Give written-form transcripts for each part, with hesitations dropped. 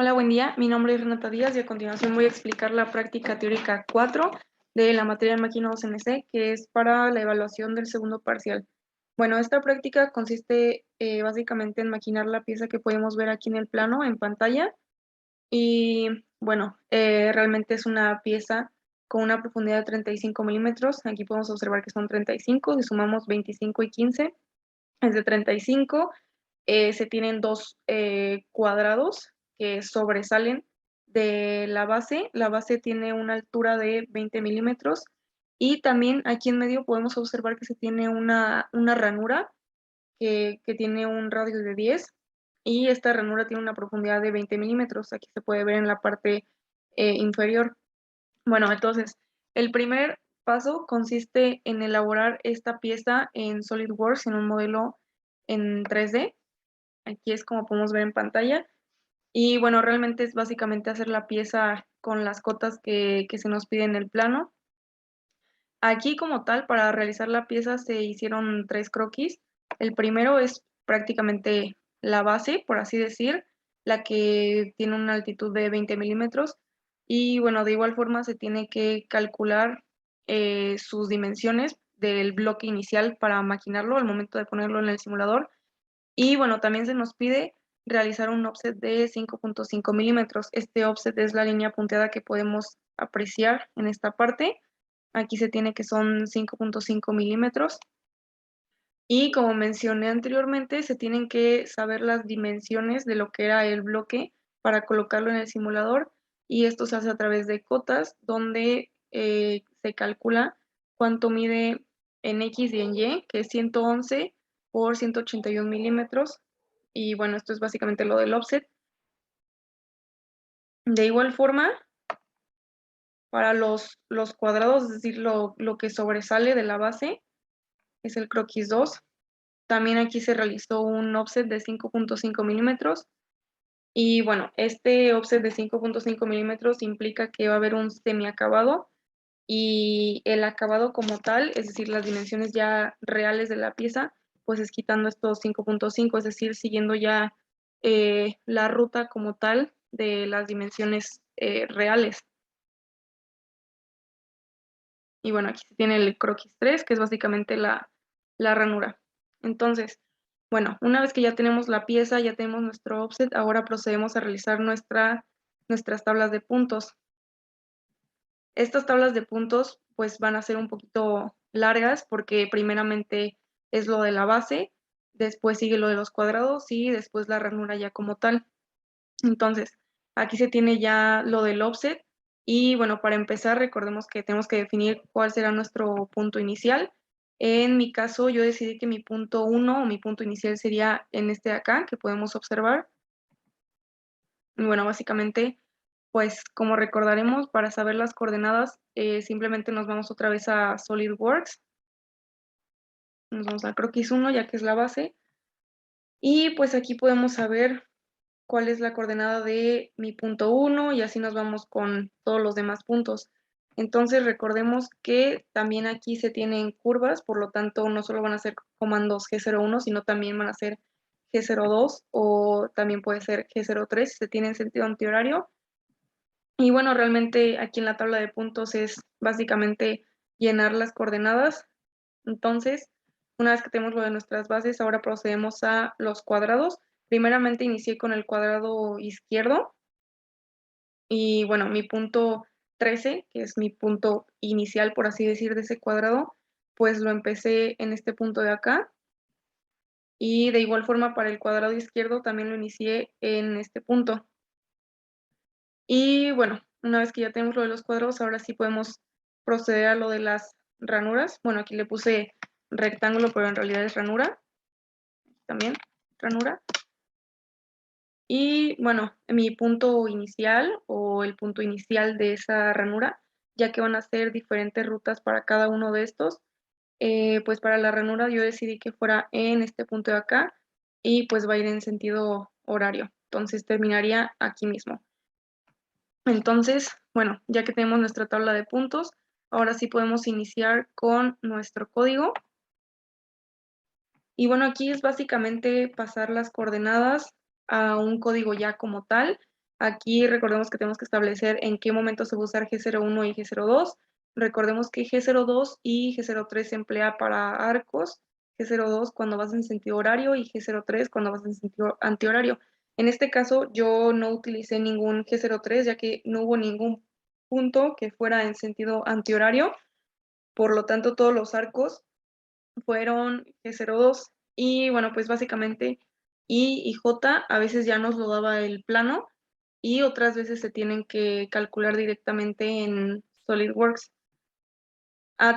Hola, buen día. Mi nombre es Renata Díaz y a continuación voy a explicar la práctica teórica 4 de la materia de máquina 2NC, que es para la evaluación del segundo parcial. Bueno, esta práctica consiste básicamente en maquinar la pieza que podemos ver aquí en el plano, en pantalla. Y bueno, realmente es una pieza con una profundidad de 35 milímetros. Aquí podemos observar que son 35. Si sumamos 25 y 15, es de 35. Se tienen dos cuadrados que sobresalen de la base. La base tiene una altura de 20 milímetros y también aquí en medio podemos observar que se tiene una ranura que tiene un radio de 10 y esta ranura tiene una profundidad de 20 milímetros. Aquí se puede ver en la parte inferior. Bueno, entonces, el primer paso consiste en elaborar esta pieza en SolidWorks, en un modelo en 3D. Aquí es como podemos ver en pantalla. Y bueno, realmente es básicamente hacer la pieza con las cotas que se nos pide en el plano. Aquí como tal, para realizar la pieza se hicieron 3 croquis. El primero es prácticamente la base, por así decir, la que tiene una altitud de 20 milímetros. Y bueno, de igual forma se tiene que calcular sus dimensiones del bloque inicial para maquinarlo al momento de ponerlo en el simulador. Y bueno, también se nos pide realizar un offset de 5.5 milímetros. Este offset es la línea punteada que podemos apreciar en esta parte. Aquí se tiene que son 5.5 milímetros. Y como mencioné anteriormente, se tienen que saber las dimensiones de lo que era el bloque para colocarlo en el simulador. Y esto se hace a través de cotas, donde se calcula cuánto mide en X y en Y, que es 111 por 181 milímetros. Y bueno, esto es básicamente lo del offset. De igual forma, para los cuadrados, es decir, lo que sobresale de la base, es el croquis 2. También aquí se realizó un offset de 5.5 milímetros. Y bueno, este offset de 5.5 milímetros implica que va a haber un semiacabado y el acabado como tal, es decir, las dimensiones ya reales de la pieza, pues es quitando estos 5.5, es decir, siguiendo ya la ruta como tal de las dimensiones reales. Y bueno, aquí se tiene el croquis 3, que es básicamente la ranura. Entonces, bueno, una vez que ya tenemos la pieza, ya tenemos nuestro offset, ahora procedemos a realizar nuestras tablas de puntos. Estas tablas de puntos pues van a ser un poquito largas porque primeramente es lo de la base, después sigue lo de los cuadrados y después la ranura ya como tal. Entonces, aquí se tiene ya lo del offset y bueno, para empezar recordemos que tenemos que definir cuál será nuestro punto inicial. En mi caso, yo decidí que mi punto 1 o mi punto inicial sería en este de acá, que podemos observar. Y bueno, básicamente, pues como recordaremos, para saber las coordenadas, simplemente nos vamos otra vez a SolidWorks. Nos vamos a croquis 1, ya que es la base. Y pues aquí podemos saber cuál es la coordenada de mi punto 1 y así nos vamos con todos los demás puntos. Entonces recordemos que también aquí se tienen curvas, por lo tanto no solo van a ser comandos G01, sino también van a ser G02 o también puede ser G03 si se tiene en sentido antihorario. Y bueno, realmente aquí en la tabla de puntos es básicamente llenar las coordenadas. Entonces, una vez que tenemos lo de nuestras bases, ahora procedemos a los cuadrados. Primeramente inicié con el cuadrado izquierdo y bueno, mi punto 13, que es mi punto inicial, por así decir, de ese cuadrado, pues lo empecé en este punto de acá. Y de igual forma para el cuadrado izquierdo también lo inicié en este punto. Y bueno, una vez que ya tenemos lo de los cuadrados, ahora sí podemos proceder a lo de las ranuras. Bueno, aquí le puse rectángulo, pero en realidad es ranura. También, ranura. Y bueno, mi punto inicial o el punto inicial de esa ranura, ya que van a ser diferentes rutas para cada uno de estos, pues para la ranura yo decidí que fuera en este punto de acá y pues va a ir en sentido horario. Entonces terminaría aquí mismo. Entonces, bueno, ya que tenemos nuestra tabla de puntos, ahora sí podemos iniciar con nuestro código. Y bueno, aquí es básicamente pasar las coordenadas a un código ya como tal. Aquí recordemos que tenemos que establecer en qué momento se va a usar G01 y G02. Recordemos que G02 y G03 se emplea para arcos, G02 cuando vas en sentido horario y G03 cuando vas en sentido antihorario. En este caso yo no utilicé ningún G03 ya que no hubo ningún punto que fuera en sentido antihorario, por lo tanto todos los arcos fueron G02 y bueno, pues básicamente I y J a veces ya nos lo daba el plano y otras veces se tienen que calcular directamente en SolidWorks.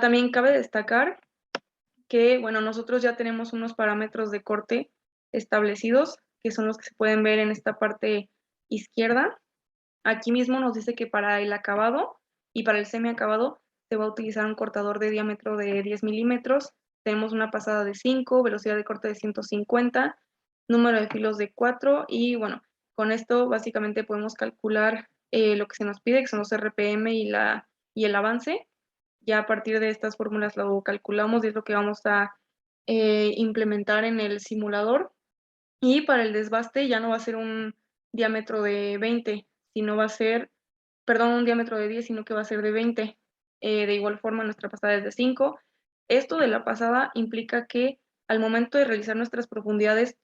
También cabe destacar que, bueno, nosotros ya tenemos unos parámetros de corte establecidos, que son los que se pueden ver en esta parte izquierda. Aquí mismo nos dice que para el acabado y para el semiacabado se va a utilizar un cortador de diámetro de 10 milímetros. Tenemos una pasada de 5, velocidad de corte de 150, número de filos de 4 y bueno, con esto básicamente podemos calcular lo que se nos pide, que son los RPM y el avance. Ya a partir de estas fórmulas lo calculamos y es lo que vamos a implementar en el simulador. Y para el desbaste ya no va a ser un diámetro de 20, sino va a ser, perdón, un diámetro de 10, sino que va a ser de 20. De igual forma, nuestra pasada es de 5. Esto de la pasada implica que al momento de realizar nuestras profundidades,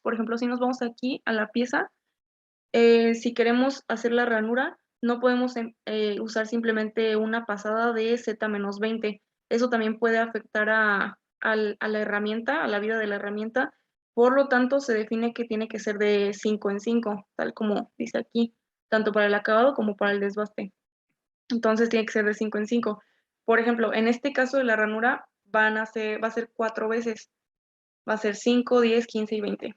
por ejemplo, si nos vamos aquí a la pieza, si queremos hacer la ranura, no podemos usar simplemente una pasada de Z-20. Eso también puede afectar a la herramienta, a la vida de la herramienta. Por lo tanto, se define que tiene que ser de 5 en 5, tal como dice aquí, tanto para el acabado como para el desbaste. Entonces tiene que ser de 5 en 5. Por ejemplo, en este caso de la ranura va a ser 4 veces. Va a ser 5, 10, 15 y 20.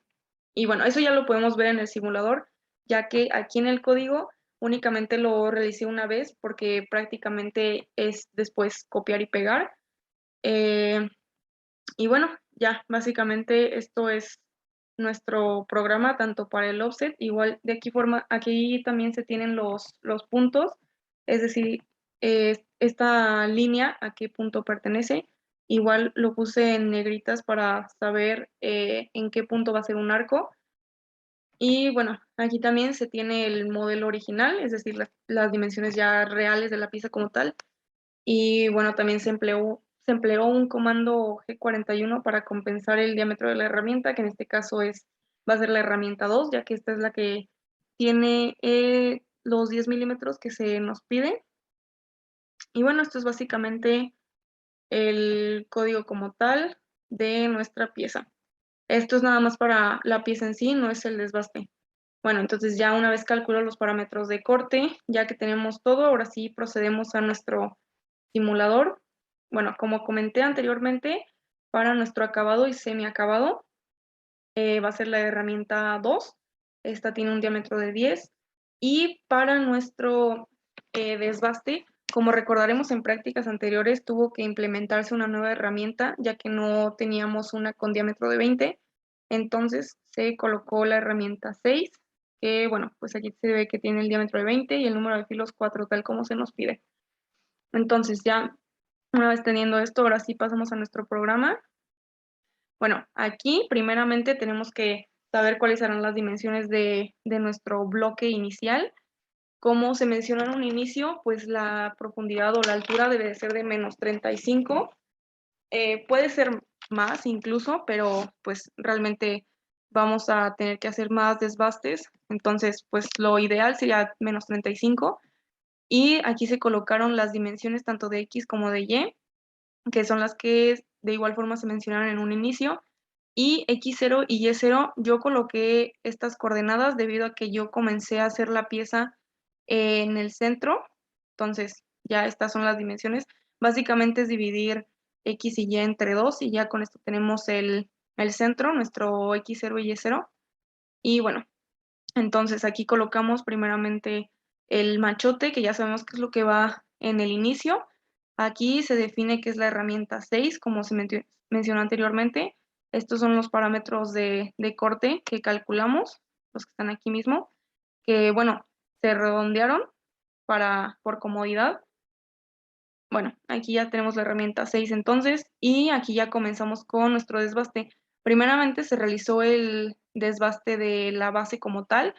Y bueno, eso ya lo podemos ver en el simulador, ya que aquí en el código únicamente lo realicé una vez porque prácticamente es después copiar y pegar. Eh, y bueno, ya básicamente esto es nuestro programa tanto para el offset, igual de aquí también se tienen los puntos, es decir, esta línea a qué punto pertenece. Igual lo puse en negritas para saber en qué punto va a ser un arco. Y bueno, aquí también se tiene el modelo original, es decir, las dimensiones ya reales de la pieza como tal. Y bueno, también se empleó un comando G41 para compensar el diámetro de la herramienta, que en este caso va a ser la herramienta 2, ya que esta es la que tiene los 10 milímetros que se nos pide. Y bueno, esto es básicamente el código como tal de nuestra pieza. Esto es nada más para la pieza en sí, no es el desbaste. Bueno, entonces ya una vez calculo los parámetros de corte, ya que tenemos todo, ahora sí procedemos a nuestro simulador. Bueno, como comenté anteriormente, para nuestro acabado y semiacabado va a ser la herramienta 2. Esta tiene un diámetro de 10. Y para nuestro desbaste, como recordaremos en prácticas anteriores, tuvo que implementarse una nueva herramienta, ya que no teníamos una con diámetro de 20. Entonces se colocó la herramienta 6, que bueno, pues aquí se ve que tiene el diámetro de 20 y el número de filos 4, tal como se nos pide. Entonces ya una vez teniendo esto, ahora sí pasamos a nuestro programa. Bueno, aquí primeramente tenemos que saber cuáles serán las dimensiones de nuestro bloque inicial. Como se menciona en un inicio, pues la profundidad o la altura debe de ser de -35. Puede ser más incluso, pero pues realmente vamos a tener que hacer más desbastes. Entonces, pues lo ideal sería -35. Y aquí se colocaron las dimensiones tanto de X como de Y, que son las que de igual forma se mencionaron en un inicio. Y X0 y Y0, yo coloqué estas coordenadas debido a que yo comencé a hacer la pieza en el centro. Entonces, ya estas son las dimensiones. Básicamente es dividir X y Y entre 2 y ya con esto tenemos el centro, nuestro X0 y Y0. Y bueno, entonces aquí colocamos primeramente el machote, que ya sabemos que es lo que va en el inicio. Aquí se define que es la herramienta 6, como se mencionó anteriormente. Estos son los parámetros de corte que calculamos, los que están aquí mismo, que bueno, se redondearon por comodidad. Bueno, aquí ya tenemos la herramienta 6 entonces, y aquí ya comenzamos con nuestro desbaste. Primeramente se realizó el desbaste de la base como tal,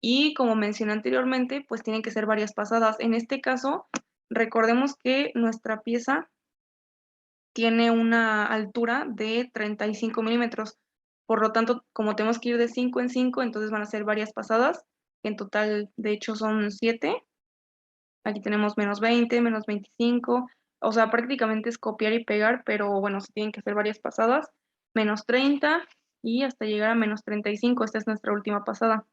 y como mencioné anteriormente, pues tienen que ser varias pasadas. En este caso, recordemos que nuestra pieza tiene una altura de 35 milímetros. Por lo tanto, como tenemos que ir de 5 en 5, entonces van a ser varias pasadas. En total, de hecho, son 7. Aquí tenemos -20, -25. O sea, prácticamente es copiar y pegar, pero bueno, se tienen que hacer varias pasadas. -30 y hasta llegar a -35. Esta es nuestra última pasada.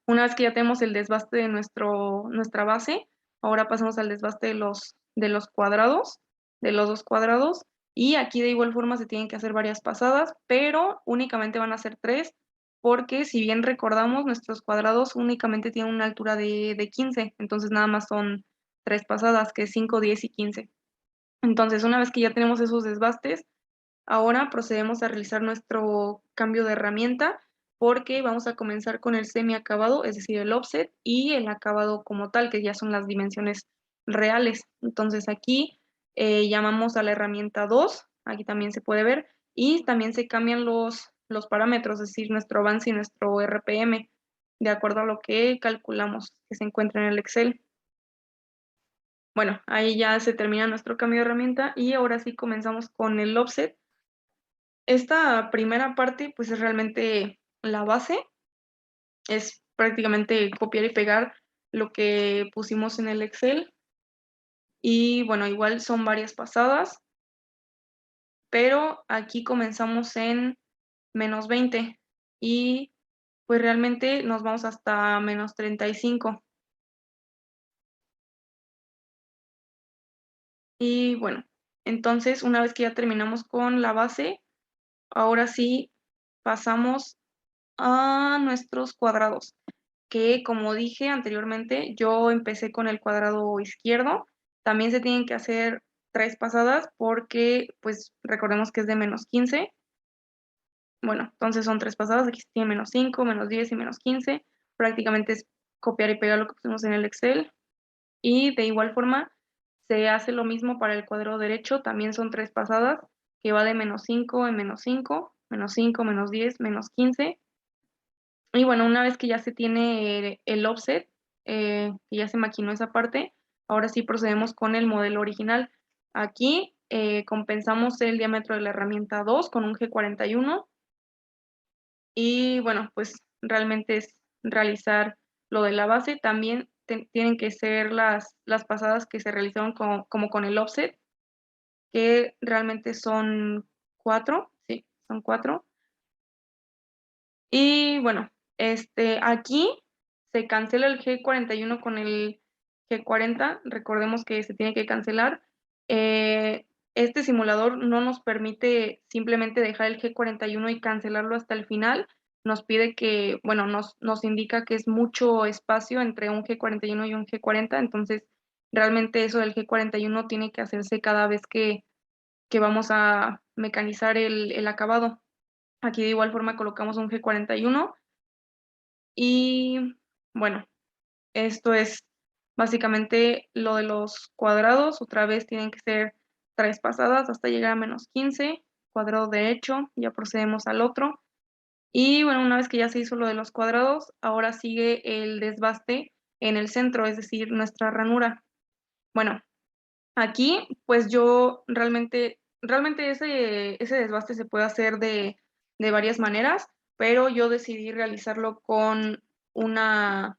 Una vez que ya tenemos el desbaste de nuestra base, ahora pasamos al desbaste de los cuadrados, de los dos cuadrados, y aquí de igual forma se tienen que hacer varias pasadas, pero únicamente van a ser 3, porque si bien recordamos, nuestros cuadrados únicamente tienen una altura de 15, entonces nada más son 3 pasadas, que es 5, 10 y 15. Entonces, una vez que ya tenemos esos desbastes, ahora procedemos a realizar nuestro cambio de herramienta porque vamos a comenzar con el semiacabado, es decir, el offset y el acabado como tal, que ya son las dimensiones reales. Entonces aquí llamamos a la herramienta 2, aquí también se puede ver, y también se cambian los parámetros, es decir, nuestro avance y nuestro RPM, de acuerdo a lo que calculamos que se encuentra en el Excel. Bueno, ahí ya se termina nuestro cambio de herramienta y ahora sí comenzamos con el offset. Esta primera parte, pues es realmente la base, es prácticamente copiar y pegar lo que pusimos en el Excel. Y bueno, igual son varias pasadas, pero aquí comenzamos en -20 y pues realmente nos vamos hasta -35. Y bueno, entonces una vez que ya terminamos con la base, ahora sí pasamos a nuestros cuadrados, que como dije anteriormente, yo empecé con el cuadrado izquierdo. También se tienen que hacer 3 pasadas porque, pues, recordemos que es de -15. Bueno, entonces son 3 pasadas. Aquí tiene -5, -10 y -15. Prácticamente es copiar y pegar lo que pusimos en el Excel. Y de igual forma, se hace lo mismo para el cuadrado derecho. También son 3 pasadas, que va de -5 en -5, -5, -10, -15. Y bueno, una vez que ya se tiene el offset, que ya se maquinó esa parte, ahora sí procedemos con el modelo original. Aquí compensamos el diámetro de la herramienta 2 con un G41 y bueno, pues realmente es realizar lo de la base. También tienen que ser las pasadas que se realizaron como con el offset, que realmente son 4, sí, son 4. Y bueno, aquí se cancela el G41 con el G40. Recordemos que se tiene que cancelar. Eh, este simulador no nos permite simplemente dejar el G41 y cancelarlo hasta el final. Nos pide que, bueno, nos indica que es mucho espacio entre un G41 y un G40. Entonces, realmente eso del G41 tiene que hacerse cada vez que vamos a mecanizar el acabado. Aquí de igual forma colocamos un G41 y bueno, esto es básicamente lo de los cuadrados. Otra vez tienen que ser 3 pasadas hasta llegar a -15. Cuadrado derecho, ya procedemos al otro. Y bueno, una vez que ya se hizo lo de los cuadrados, ahora sigue el desbaste en el centro, es decir, nuestra ranura. Bueno, aquí pues yo realmente ese desbaste se puede hacer de varias maneras, pero yo decidí realizarlo una,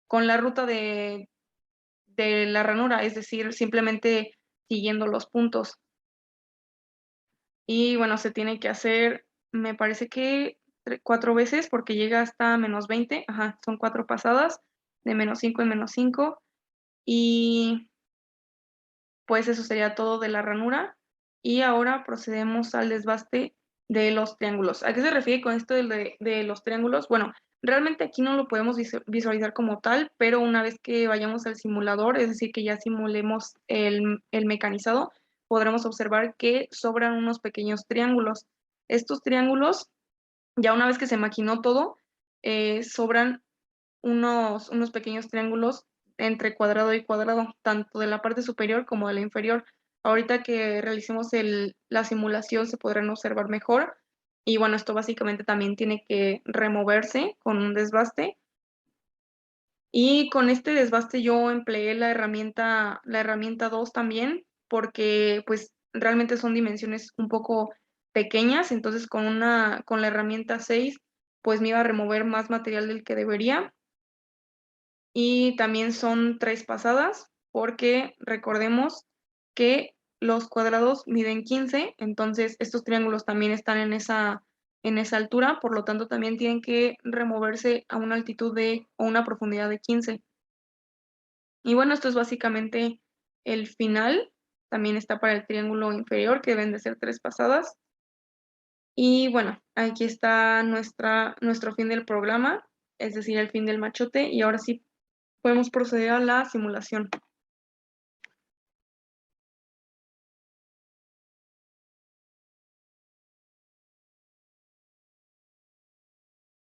con la ruta de la ranura, es decir, simplemente siguiendo los puntos. Y bueno, se tiene que hacer, me parece que 4 veces porque llega hasta -20, ajá, son 4 pasadas de -5 en -5 y pues eso sería todo de la ranura. Y ahora procedemos al desbaste de los triángulos. ¿A qué se refiere con esto de los triángulos? Bueno, realmente aquí no lo podemos visualizar como tal, pero una vez que vayamos al simulador, es decir, que ya simulemos el mecanizado, podremos observar que sobran unos pequeños triángulos. Estos triángulos, ya una vez que se maquinó todo, sobran unos pequeños triángulos entre cuadrado y cuadrado, tanto de la parte superior como de la inferior. Ahorita que realicemos la simulación se podrán observar mejor, Y bueno, esto básicamente también tiene que removerse con un desbaste. Y con este desbaste yo empleé la herramienta 2 también, porque pues realmente son dimensiones un poco pequeñas, entonces con la herramienta 6 pues me iba a remover más material del que debería. Y también son 3 pasadas, porque recordemos que los cuadrados miden 15, entonces estos triángulos también están en esa altura, por lo tanto también tienen que removerse a una altitud o una profundidad de 15. Y bueno, esto es básicamente el final. También está para el triángulo inferior, que deben de ser 3 pasadas. Y bueno, aquí está nuestro fin del programa, es decir, el fin del machote. Y ahora sí podemos proceder a la simulación.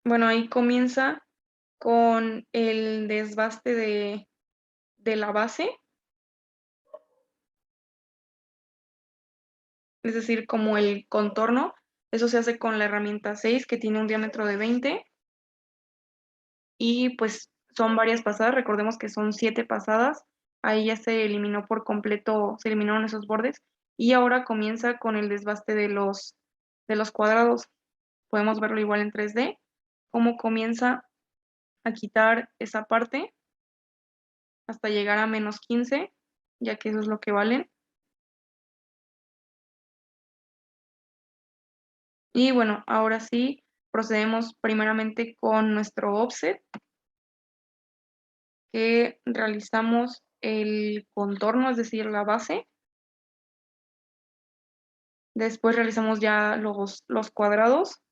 Bueno, ahí comienza con el desbaste de la base, es decir, como el contorno. Eso se hace con la herramienta 6, que tiene un diámetro de 20. Y pues son varias pasadas, recordemos que son 7 pasadas. Ahí ya se eliminó por completo, se eliminaron esos bordes. Y ahora comienza con el desbaste de los cuadrados. Podemos verlo igual en 3D, cómo comienza a quitar esa parte hasta llegar a -15, ya que eso es lo que valen. Y bueno, ahora sí, procedemos primeramente con nuestro offset, que realizamos el contorno, es decir, la base. Después realizamos ya los cuadrados,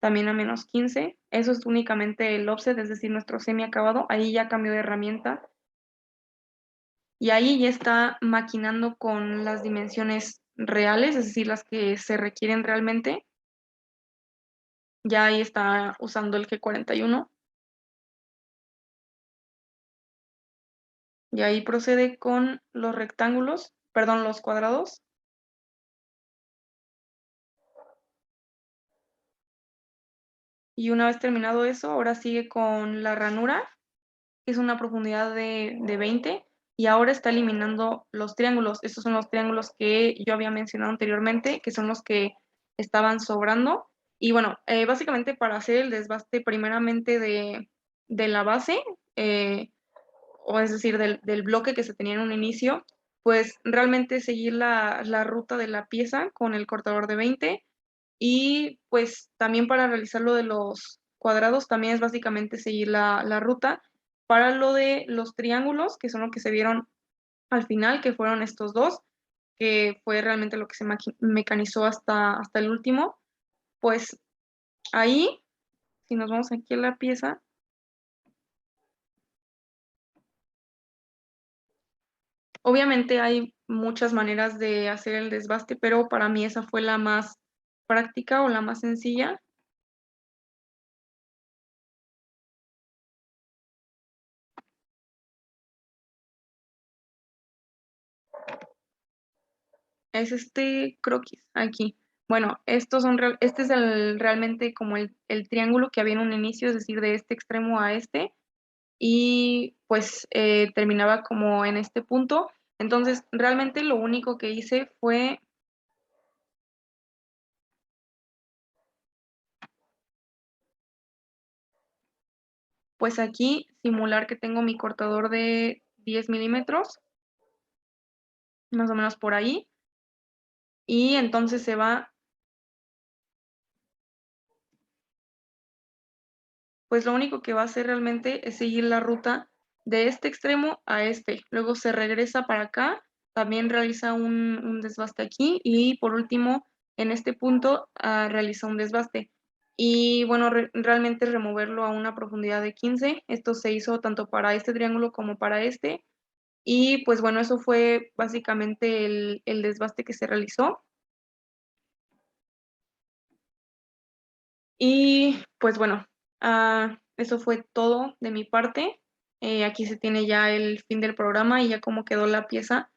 también a -15. Eso es únicamente el offset, es decir, nuestro semiacabado. Ahí ya cambió de herramienta. Y ahí ya está maquinando con las dimensiones reales, es decir, las que se requieren realmente. Ya ahí está usando el G41. Y ahí procede con los rectángulos, perdón, los cuadrados. Y una vez terminado eso, ahora sigue con la ranura, que es una profundidad de 20. Y ahora está eliminando los triángulos. Estos son los triángulos que yo había mencionado anteriormente, que son los que estaban sobrando. Y bueno, básicamente para hacer el desbaste primeramente de la base, o es decir, del bloque que se tenía en un inicio, pues realmente seguir la ruta de la pieza con el cortador de 20. Y pues también para realizar lo de los cuadrados, también es básicamente seguir la ruta. Para lo de los triángulos, que son lo que se vieron al final, que fueron estos dos, que fue realmente lo que se mecanizó hasta el último, pues ahí, si nos vamos aquí a la pieza, obviamente hay muchas maneras de hacer el desbaste, pero para mí esa fue la más práctica o la más sencilla. Es este croquis aquí. Bueno, este es realmente como el triángulo que había en un inicio, es decir, de este extremo a este, y pues terminaba como en este punto. Entonces, realmente lo único que hice fue, pues aquí, simular que tengo mi cortador de 10 milímetros, más o menos por ahí, y entonces se va. Pues lo único que va a hacer realmente es seguir la ruta de este extremo a este. Luego se regresa para acá, también realiza un desbaste aquí y por último en este punto realiza un desbaste. Y bueno, realmente removerlo a una profundidad de 15. Esto se hizo tanto para este triángulo como para este. Y pues bueno, eso fue básicamente el desbaste que se realizó. Y pues bueno, eso fue todo de mi parte. Aquí se tiene ya el fin del programa y ya cómo quedó la pieza